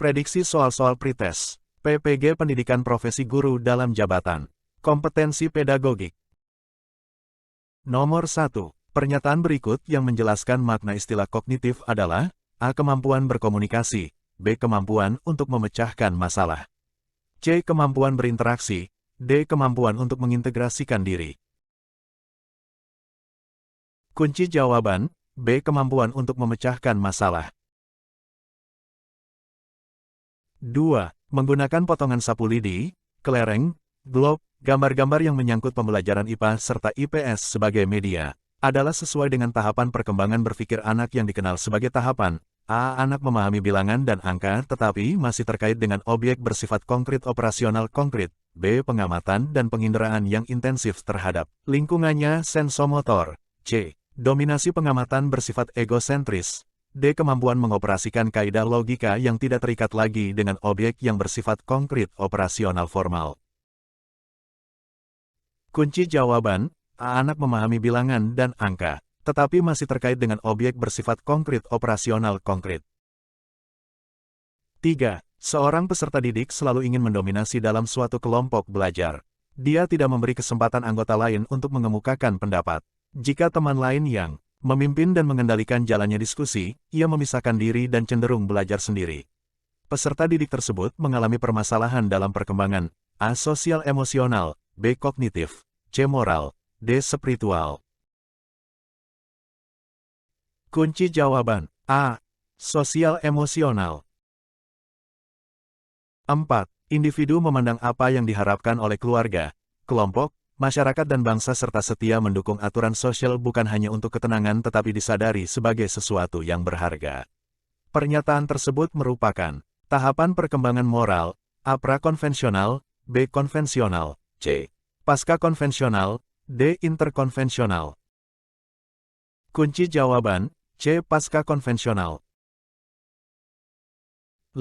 Prediksi soal-soal pretest. PPG Pendidikan Profesi Guru dalam Jabatan. Kompetensi Pedagogik. Nomor 1. Pernyataan berikut yang menjelaskan makna istilah kognitif adalah A. Kemampuan berkomunikasi, B. Kemampuan untuk memecahkan masalah, C. Kemampuan berinteraksi, D. Kemampuan untuk mengintegrasikan diri. Kunci jawaban, B. Kemampuan untuk memecahkan masalah. 2. Menggunakan potongan sapu lidi, kelereng, globe, gambar-gambar yang menyangkut pembelajaran IPA serta IPS sebagai media, adalah sesuai dengan tahapan perkembangan berpikir anak yang dikenal sebagai tahapan A. Anak memahami bilangan dan angka tetapi masih terkait dengan objek bersifat konkret operasional konkret, B. Pengamatan dan penginderaan yang intensif terhadap lingkungannya sensomotor, C. Dominasi pengamatan bersifat egosentris, D. Kemampuan mengoperasikan kaidah logika yang tidak terikat lagi dengan objek yang bersifat konkret operasional formal. Kunci jawaban, A. Anak memahami bilangan dan angka, tetapi masih terkait dengan objek bersifat konkret operasional konkret. 3. Seorang peserta didik selalu ingin mendominasi dalam suatu kelompok belajar. Dia tidak memberi kesempatan anggota lain untuk mengemukakan pendapat. Jika teman lain yang memimpin dan mengendalikan jalannya diskusi, ia memisahkan diri dan cenderung belajar sendiri. Peserta didik tersebut mengalami permasalahan dalam perkembangan A. Sosial emosional, B. Kognitif, C. Moral, D. Spiritual. Kunci jawaban A. Sosial emosional. 4. Individu memandang apa yang diharapkan oleh keluarga, kelompok, masyarakat dan bangsa serta setia mendukung aturan sosial bukan hanya untuk ketenangan tetapi disadari sebagai sesuatu yang berharga. Pernyataan tersebut merupakan tahapan perkembangan moral, A. Prakonvensional, B. Konvensional, C. Pasca konvensional, D. Interkonvensional. Kunci jawaban, C. Pasca konvensional. 5.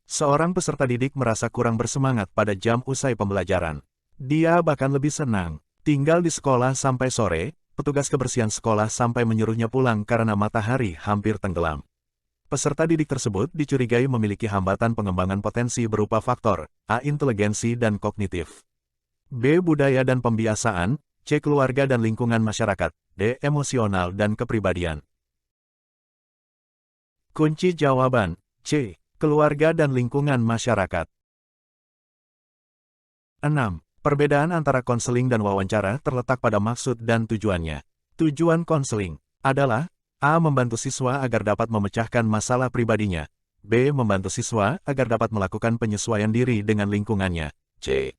Seorang peserta didik merasa kurang bersemangat pada jam usai pembelajaran. Dia bahkan lebih senang tinggal di sekolah sampai sore, petugas kebersihan sekolah sampai menyuruhnya pulang karena matahari hampir tenggelam. Peserta didik tersebut dicurigai memiliki hambatan pengembangan potensi berupa faktor A. Inteligensi dan kognitif, B. Budaya dan pembiasaan, C. Keluarga dan lingkungan masyarakat, D. Emosional dan kepribadian. Kunci jawaban, C. Keluarga dan lingkungan masyarakat. 6. Perbedaan antara konseling dan wawancara terletak pada maksud dan tujuannya. Tujuan konseling adalah A. Membantu siswa agar dapat memecahkan masalah pribadinya, B. Membantu siswa agar dapat melakukan penyesuaian diri dengan lingkungannya, C.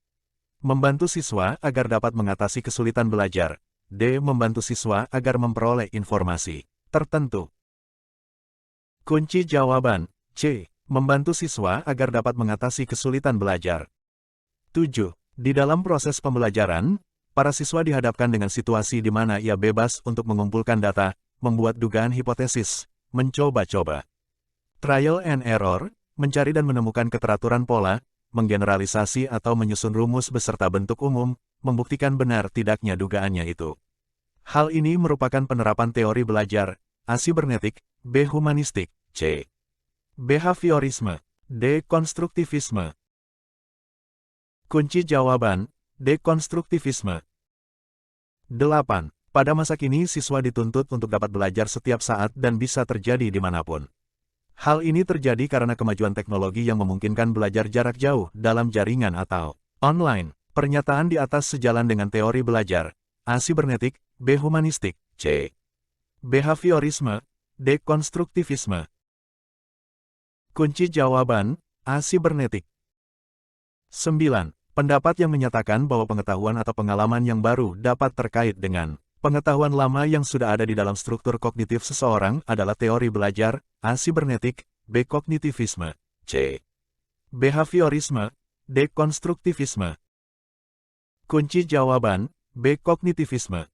Membantu siswa agar dapat mengatasi kesulitan belajar, D. Membantu siswa agar memperoleh informasi tertentu. Kunci jawaban, C. Membantu siswa agar dapat mengatasi kesulitan belajar. 7. Di dalam proses pembelajaran, para siswa dihadapkan dengan situasi di mana ia bebas untuk mengumpulkan data, membuat dugaan hipotesis, mencoba-coba. Trial and error, mencari dan menemukan keteraturan pola, menggeneralisasi atau menyusun rumus beserta bentuk umum, membuktikan benar tidaknya dugaannya itu. Hal ini merupakan penerapan teori belajar, A. Sibernetik, B. Humanistik, C. Behaviorisme, D. Konstruktivisme. Kunci jawaban, D. Konstruktivisme. 8. Pada masa kini siswa dituntut untuk dapat belajar setiap saat dan bisa terjadi dimanapun. Hal ini terjadi karena kemajuan teknologi yang memungkinkan belajar jarak jauh dalam jaringan atau online. Pernyataan di atas sejalan dengan teori belajar, A. Sibernetik, B. Humanistik, C. Behaviorisme, D. Konstruktivisme. Kunci jawaban, A. Sibernetik. 9. Pendapat yang menyatakan bahwa pengetahuan atau pengalaman yang baru dapat terkait dengan pengetahuan lama yang sudah ada di dalam struktur kognitif seseorang adalah teori belajar, A. Sibernetik, B. Kognitivisme, C. Behaviorisme, D. Konstruktivisme. Kunci jawaban, B. Kognitivisme.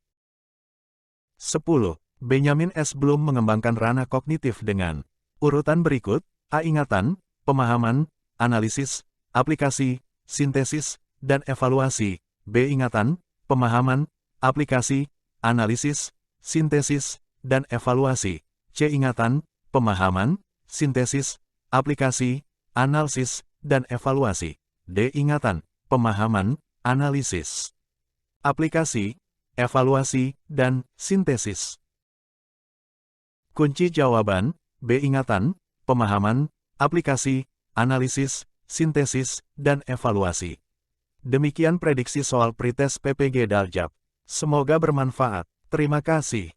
10. Benjamin S. Bloom mengembangkan ranah kognitif dengan urutan berikut, A. Ingatan, pemahaman, analisis, aplikasi, sintesis, dan evaluasi, B. Ingatan, pemahaman, aplikasi, analisis, sintesis, dan evaluasi, C. Ingatan, pemahaman, sintesis, aplikasi, analisis, dan evaluasi. D. Ingatan, pemahaman, analisis. Aplikasi, evaluasi, dan sintesis. Kunci jawaban, B. Ingatan, pemahaman, aplikasi, analisis, sintesis, dan evaluasi. Demikian prediksi soal pretest PPG Daljab. Semoga bermanfaat. Terima kasih.